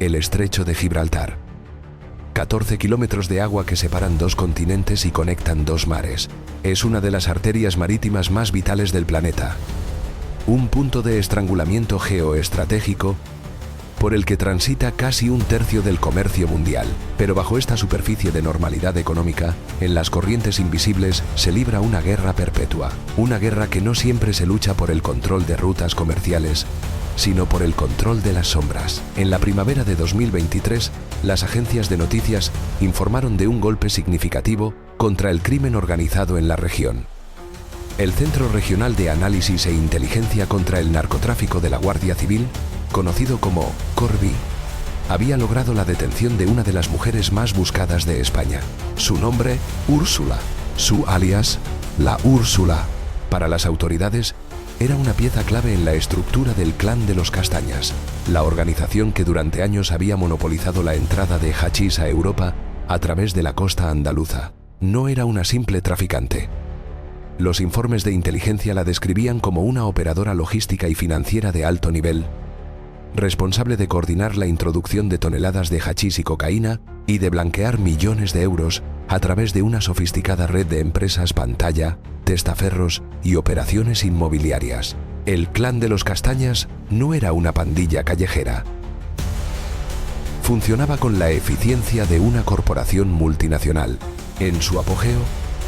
el estrecho de Gibraltar. 14 kilómetros de agua que separan dos continentes y conectan dos mares. Es una de las arterias marítimas más vitales del planeta. Un punto de estrangulamiento geoestratégico por el que transita casi un tercio del comercio mundial. Pero bajo esta superficie de normalidad económica, en las corrientes invisibles se libra una guerra perpetua. Una guerra que no siempre se lucha por el control de rutas comerciales, sino por el control de las sombras. En la primavera de 2023, las agencias de noticias informaron de un golpe significativo contra el crimen organizado en la región. El Centro Regional de Análisis e Inteligencia contra el Narcotráfico de la Guardia Civil, conocido como CORBI, había logrado la detención de una de las mujeres más buscadas de España. Su nombre, Úrsula. Su alias, la Úrsula. Para las autoridades, era una pieza clave en la estructura del Clan de los Castañas, la organización que durante años había monopolizado la entrada de hachís a Europa a través de la costa andaluza. No era una simple traficante. Los informes de inteligencia la describían como una operadora logística y financiera de alto nivel, responsable de coordinar la introducción de toneladas de hachís y cocaína y de blanquear millones de euros a través de una sofisticada red de empresas pantalla, testaferros y operaciones inmobiliarias. El Clan de los Castañas no era una pandilla callejera. Funcionaba con la eficiencia de una corporación multinacional. En su apogeo,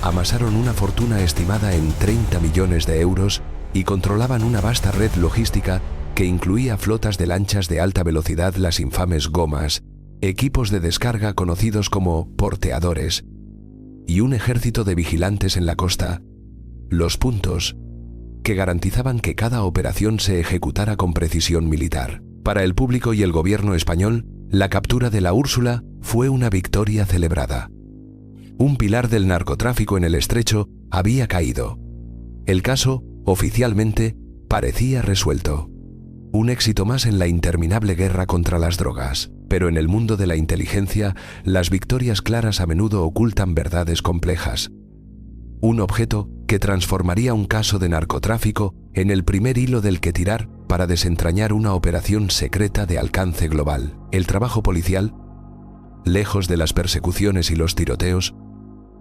amasaron una fortuna estimada en 30 millones de euros y controlaban una vasta red logística que incluía flotas de lanchas de alta velocidad, las infames gomas, equipos de descarga conocidos como porteadores y un ejército de vigilantes en la costa, los puntos, que garantizaban que cada operación se ejecutara con precisión militar. Para el público y el gobierno español, la captura de la Úrsula fue una victoria celebrada. Un pilar del narcotráfico en el estrecho había caído. El caso, oficialmente, parecía resuelto. Un éxito más en la interminable guerra contra las drogas. Pero en el mundo de la inteligencia, las victorias claras a menudo ocultan verdades complejas. Un objeto que transformaría un caso de narcotráfico en el primer hilo del que tirar para desentrañar una operación secreta de alcance global. El trabajo policial, lejos de las persecuciones y los tiroteos,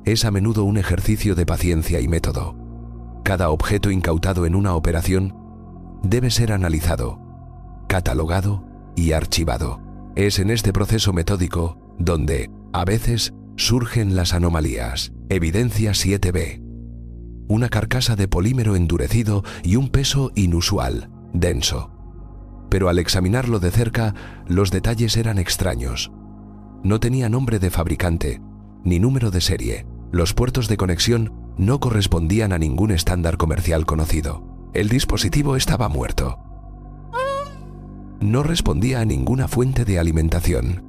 es a menudo un ejercicio de paciencia y método. Cada objeto incautado en una operación debe ser analizado, catalogado y archivado. Es en este proceso metódico donde, a veces, surgen las anomalías. Evidencia 7B. Una carcasa de polímero endurecido y un peso inusual, denso. Pero al examinarlo de cerca, los detalles eran extraños. No tenía nombre de fabricante, ni número de serie. Los puertos de conexión no correspondían a ningún estándar comercial conocido. El dispositivo estaba muerto. No respondía a ninguna fuente de alimentación.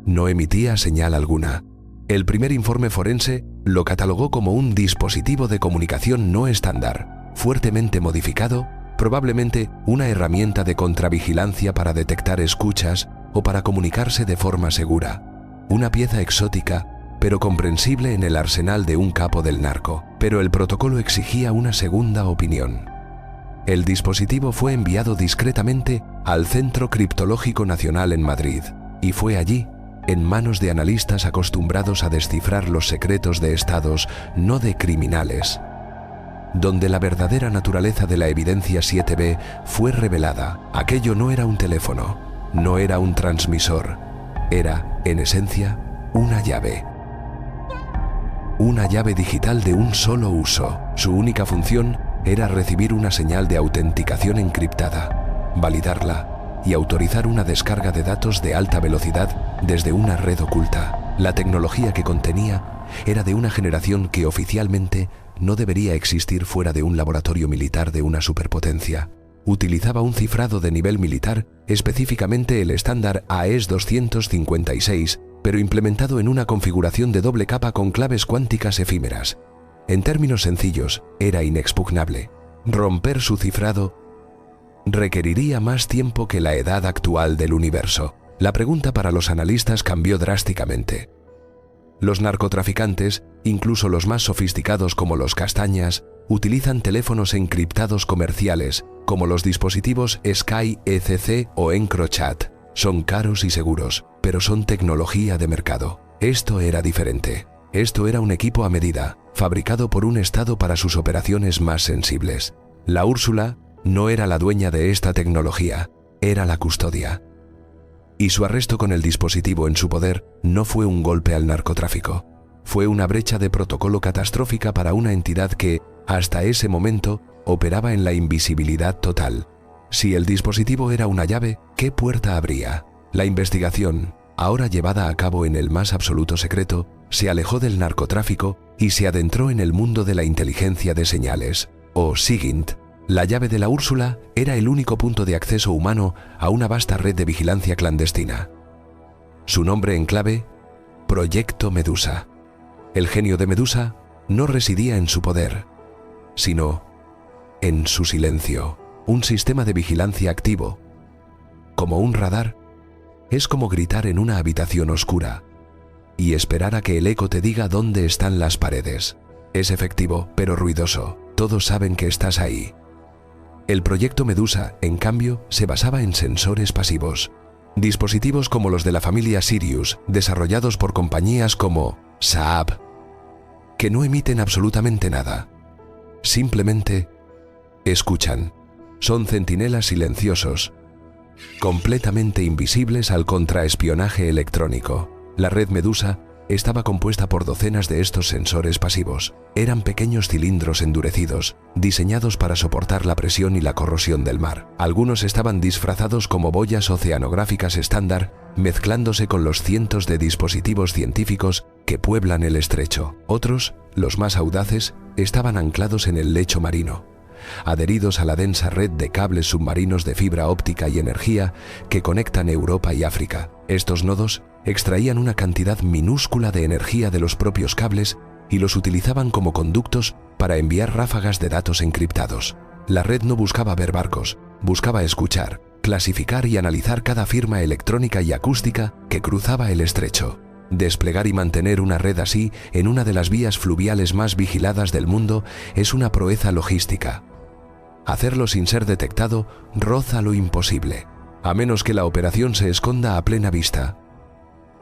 No emitía señal alguna. El primer informe forense lo catalogó como un dispositivo de comunicación no estándar, fuertemente modificado, probablemente una herramienta de contravigilancia para detectar escuchas o para comunicarse de forma segura. Una pieza exótica, pero comprensible en el arsenal de un capo del narco. Pero el protocolo exigía una segunda opinión. El dispositivo fue enviado discretamente al Centro Criptológico Nacional en Madrid, y fue allí, en manos de analistas acostumbrados a descifrar los secretos de estados, no de criminales, donde la verdadera naturaleza de la evidencia 7B fue revelada. Aquello no era un teléfono, no era un transmisor, era, en esencia, una llave. Una llave digital de un solo uso. Su única función era recibir una señal de autenticación encriptada, validarla y autorizar una descarga de datos de alta velocidad desde una red oculta. La tecnología que contenía era de una generación que oficialmente no debería existir fuera de un laboratorio militar de una superpotencia. Utilizaba un cifrado de nivel militar, específicamente el estándar AES 256, pero implementado en una configuración de doble capa con claves cuánticas efímeras. En términos sencillos, era inexpugnable. Romper su cifrado requeriría más tiempo que la edad actual del universo. La pregunta para los analistas cambió drásticamente. Los narcotraficantes, incluso los más sofisticados como los Castañas, utilizan teléfonos encriptados comerciales, como los dispositivos Sky ECC o EncroChat. Son caros y seguros, pero son tecnología de mercado. Esto era diferente. Esto era un equipo a medida, fabricado por un Estado para sus operaciones más sensibles. La Úrsula no era la dueña de esta tecnología, era la custodia. Y su arresto con el dispositivo en su poder no fue un golpe al narcotráfico. Fue una brecha de protocolo catastrófica para una entidad que, hasta ese momento, operaba en la invisibilidad total. Si el dispositivo era una llave, ¿qué puerta abría? La investigación, ahora llevada a cabo en el más absoluto secreto, se alejó del narcotráfico y se adentró en el mundo de la inteligencia de señales, o SIGINT. La llave de la Úrsula era el único punto de acceso humano a una vasta red de vigilancia clandestina. Su nombre en clave, Proyecto Medusa. El genio de Medusa no residía en su poder, sino en su silencio. Un sistema de vigilancia activo, como un radar, es como gritar en una habitación oscura y esperar a que el eco te diga dónde están las paredes. Es efectivo, pero ruidoso. Todos saben que estás ahí. El proyecto Medusa, en cambio, se basaba en sensores pasivos. Dispositivos como los de la familia Sirius, desarrollados por compañías como Saab, que no emiten absolutamente nada. Simplemente escuchan. Son centinelas silenciosos, completamente invisibles al contraespionaje electrónico. La red Medusa estaba compuesta por docenas de estos sensores pasivos. Eran pequeños cilindros endurecidos, diseñados para soportar la presión y la corrosión del mar. Algunos estaban disfrazados como boyas oceanográficas estándar, mezclándose con los cientos de dispositivos científicos que pueblan el estrecho. Otros, los más audaces, estaban anclados en el lecho marino, adheridos a la densa red de cables submarinos de fibra óptica y energía que conectan Europa y África. Estos nodos extraían una cantidad minúscula de energía de los propios cables y los utilizaban como conductos para enviar ráfagas de datos encriptados. La red no buscaba ver barcos, buscaba escuchar, clasificar y analizar cada firma electrónica y acústica que cruzaba el estrecho. Desplegar y mantener una red así en una de las vías fluviales más vigiladas del mundo es una proeza logística. Hacerlo sin ser detectado roza lo imposible, a menos que la operación se esconda a plena vista.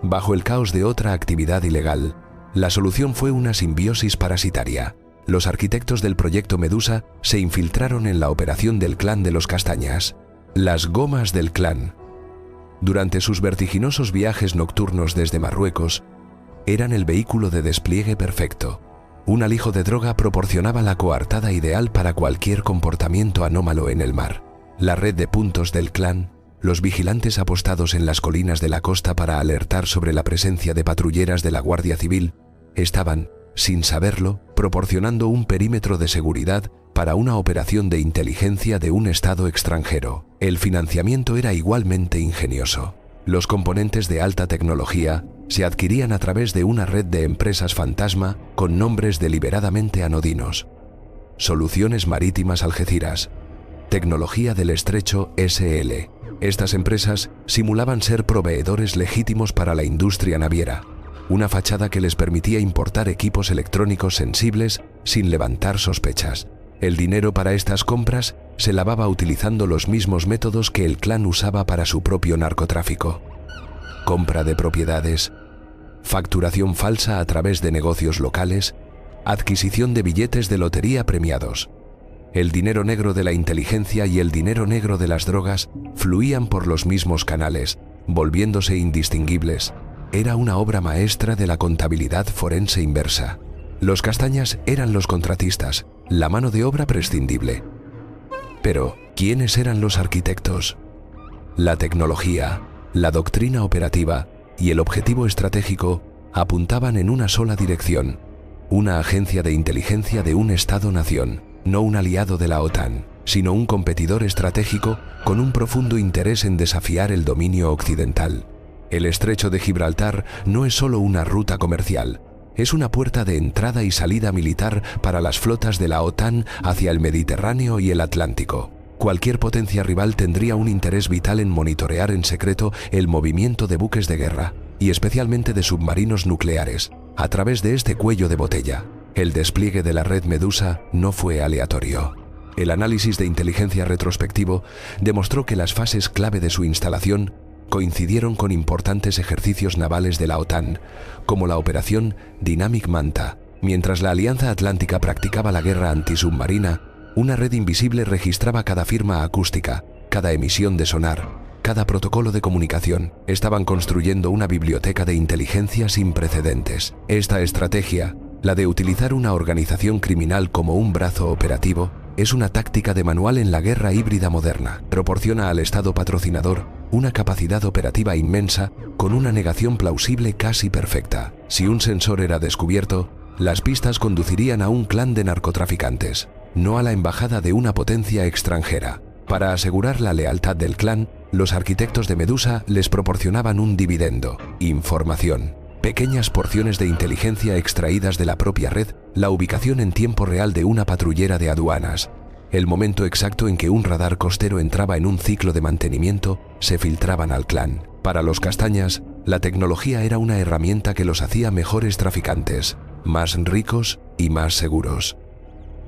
Bajo el caos de otra actividad ilegal, la solución fue una simbiosis parasitaria. Los arquitectos del proyecto Medusa se infiltraron en la operación del clan de los Castañas, las Gomas del Clan. Durante sus vertiginosos viajes nocturnos desde Marruecos, eran el vehículo de despliegue perfecto. Un alijo de droga proporcionaba la coartada ideal para cualquier comportamiento anómalo en el mar. La red de puntos del clan, los vigilantes apostados en las colinas de la costa para alertar sobre la presencia de patrulleras de la Guardia Civil, estaban, sin saberlo, proporcionando un perímetro de seguridad para una operación de inteligencia de un Estado extranjero. El financiamiento era igualmente ingenioso. Los componentes de alta tecnología se adquirían a través de una red de empresas fantasma con nombres deliberadamente anodinos. Soluciones Marítimas Algeciras, Tecnología del Estrecho SL. Estas empresas simulaban ser proveedores legítimos para la industria naviera, una fachada que les permitía importar equipos electrónicos sensibles sin levantar sospechas. El dinero para estas compras se lavaba utilizando los mismos métodos que el clan usaba para su propio narcotráfico. Compra de propiedades, facturación falsa a través de negocios locales, adquisición de billetes de lotería premiados. El dinero negro de la inteligencia y el dinero negro de las drogas fluían por los mismos canales, volviéndose indistinguibles. Era una obra maestra de la contabilidad forense inversa. Los Castañas eran los contratistas, la mano de obra prescindible. Pero, ¿quiénes eran los arquitectos? La tecnología, la doctrina operativa y el objetivo estratégico apuntaban en una sola dirección: una agencia de inteligencia de un Estado-nación, no un aliado de la OTAN, sino un competidor estratégico con un profundo interés en desafiar el dominio occidental. El estrecho de Gibraltar no es solo una ruta comercial, es una puerta de entrada y salida militar para las flotas de la OTAN hacia el Mediterráneo y el Atlántico. Cualquier potencia rival tendría un interés vital en monitorear en secreto el movimiento de buques de guerra, y especialmente de submarinos nucleares, a través de este cuello de botella. El despliegue de la red Medusa no fue aleatorio. El análisis de inteligencia retrospectivo demostró que las fases clave de su instalación coincidieron con importantes ejercicios navales de la OTAN, como la Operación Dynamic Manta. Mientras la Alianza Atlántica practicaba la guerra antisubmarina, una red invisible registraba cada firma acústica, cada emisión de sonar, cada protocolo de comunicación. Estaban construyendo una biblioteca de inteligencia sin precedentes. Esta estrategia, la de utilizar una organización criminal como un brazo operativo, es una táctica de manual en la guerra híbrida moderna. Proporciona al Estado patrocinador una capacidad operativa inmensa con una negación plausible casi perfecta. Si un sensor era descubierto, las pistas conducirían a un clan de narcotraficantes, no a la embajada de una potencia extranjera. Para asegurar la lealtad del clan, los arquitectos de Medusa les proporcionaban un dividendo: información. Pequeñas porciones de inteligencia extraídas de la propia red, la ubicación en tiempo real de una patrullera de aduanas, el momento exacto en que un radar costero entraba en un ciclo de mantenimiento, se filtraban al clan. Para los Castañas, la tecnología era una herramienta que los hacía mejores traficantes, más ricos y más seguros.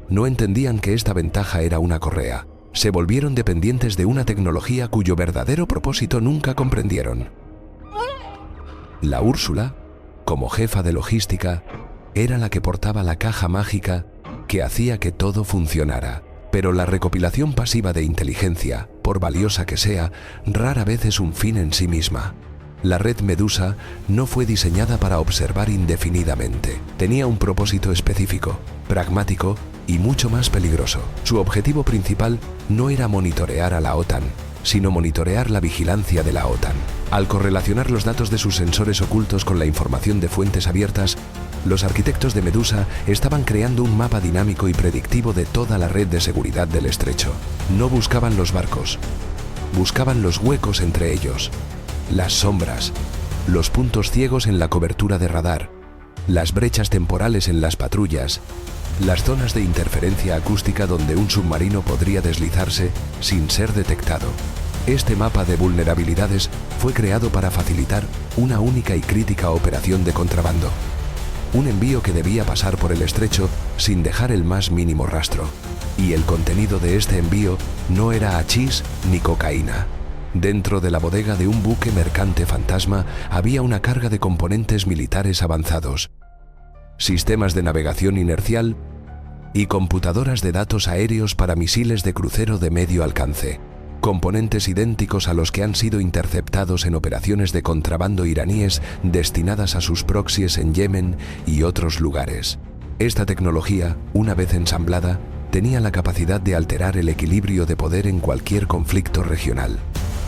No entendían que esta ventaja era una correa. Se volvieron dependientes de una tecnología cuyo verdadero propósito nunca comprendieron. La Úrsula, como jefa de logística, era la que portaba la caja mágica que hacía que todo funcionara. Pero la recopilación pasiva de inteligencia, por valiosa que sea, rara vez es un fin en sí misma. La red Medusa no fue diseñada para observar indefinidamente. Tenía un propósito específico, pragmático y mucho más peligroso. Su objetivo principal no era monitorear a la OTAN, sino monitorear la vigilancia de la OTAN. Al correlacionar los datos de sus sensores ocultos con la información de fuentes abiertas, los arquitectos de Medusa estaban creando un mapa dinámico y predictivo de toda la red de seguridad del estrecho. No buscaban los barcos, buscaban los huecos entre ellos, las sombras, los puntos ciegos en la cobertura de radar, las brechas temporales en las patrullas, las zonas de interferencia acústica donde un submarino podría deslizarse sin ser detectado. Este mapa de vulnerabilidades fue creado para facilitar una única y crítica operación de contrabando. Un envío que debía pasar por el estrecho sin dejar el más mínimo rastro. Y el contenido de este envío no era hachís ni cocaína. Dentro de la bodega de un buque mercante fantasma había una carga de componentes militares avanzados, sistemas de navegación inercial y computadoras de datos aéreos para misiles de crucero de medio alcance. Componentes idénticos a los que han sido interceptados en operaciones de contrabando iraníes destinadas a sus proxies en Yemen y otros lugares. Esta tecnología, una vez ensamblada, tenía la capacidad de alterar el equilibrio de poder en cualquier conflicto regional.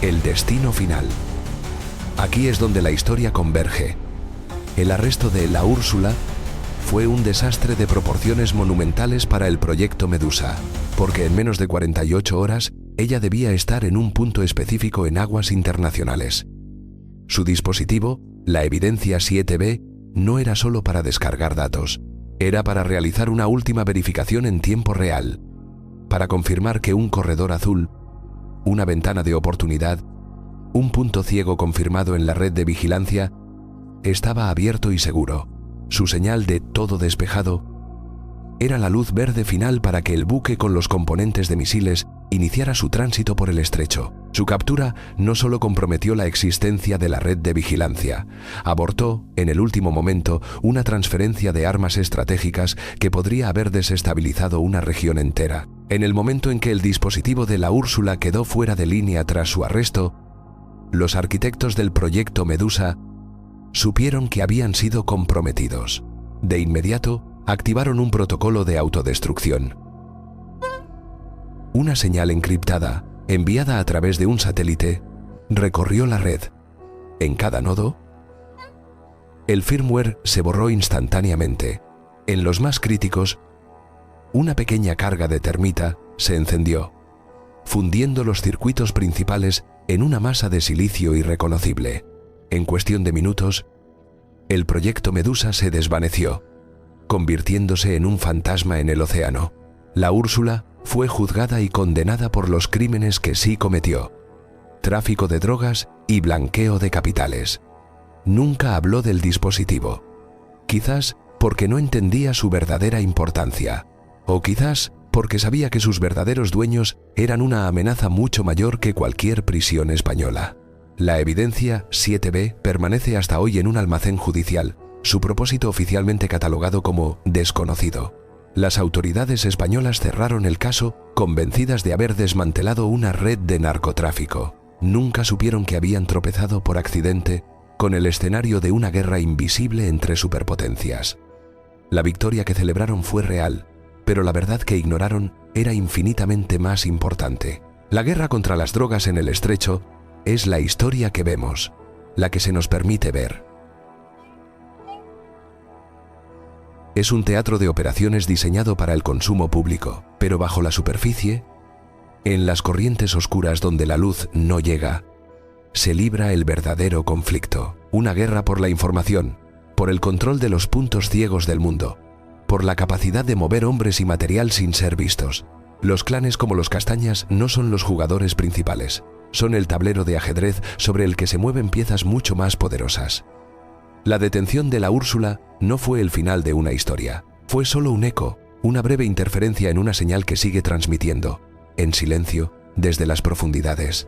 El destino final. Aquí es donde la historia converge. El arresto de la Úrsula fue un desastre de proporciones monumentales para el proyecto Medusa, porque en menos de 48 horas ella debía estar en un punto específico en aguas internacionales. Su dispositivo, la Evidencia 7B, no era solo para descargar datos, era para realizar una última verificación en tiempo real, para confirmar que un corredor azul, una ventana de oportunidad, un punto ciego confirmado en la red de vigilancia, estaba abierto y seguro. Su señal de todo despejado era la luz verde final para que el buque con los componentes de misiles iniciara su tránsito por el estrecho. Su captura no solo comprometió la existencia de la red de vigilancia, abortó, en el último momento, una transferencia de armas estratégicas que podría haber desestabilizado una región entera. En el momento en que el dispositivo de la Úrsula quedó fuera de línea tras su arresto, los arquitectos del proyecto Medusa supieron que habían sido comprometidos. De inmediato, activaron un protocolo de autodestrucción. Una señal encriptada, enviada a través de un satélite, recorrió la red. En cada nodo, el firmware se borró instantáneamente. En los más críticos, una pequeña carga de termita se encendió, fundiendo los circuitos principales en una masa de silicio irreconocible. En cuestión de minutos, el proyecto Medusa se desvaneció, convirtiéndose en un fantasma en el océano. La Úrsula fue juzgada y condenada por los crímenes que sí cometió: tráfico de drogas y blanqueo de capitales. Nunca habló del dispositivo, quizás porque no entendía su verdadera importancia, o quizás porque sabía que sus verdaderos dueños eran una amenaza mucho mayor que cualquier prisión española. La evidencia 7B permanece hasta hoy en un almacén judicial, su propósito oficialmente catalogado como desconocido. Las autoridades españolas cerraron el caso convencidas de haber desmantelado una red de narcotráfico. Nunca supieron que habían tropezado por accidente con el escenario de una guerra invisible entre superpotencias. La victoria que celebraron fue real, pero la verdad que ignoraron era infinitamente más importante. La guerra contra las drogas en el Estrecho es la historia que vemos, la que se nos permite ver. Es un teatro de operaciones diseñado para el consumo público, pero bajo la superficie, en las corrientes oscuras donde la luz no llega, se libra el verdadero conflicto. Una guerra por la información, por el control de los puntos ciegos del mundo, por la capacidad de mover hombres y material sin ser vistos. Los clanes como los Castañas no son los jugadores principales, son el tablero de ajedrez sobre el que se mueven piezas mucho más poderosas. La detención de la Úrsula no fue el final de una historia, fue solo un eco, una breve interferencia en una señal que sigue transmitiendo, en silencio, desde las profundidades.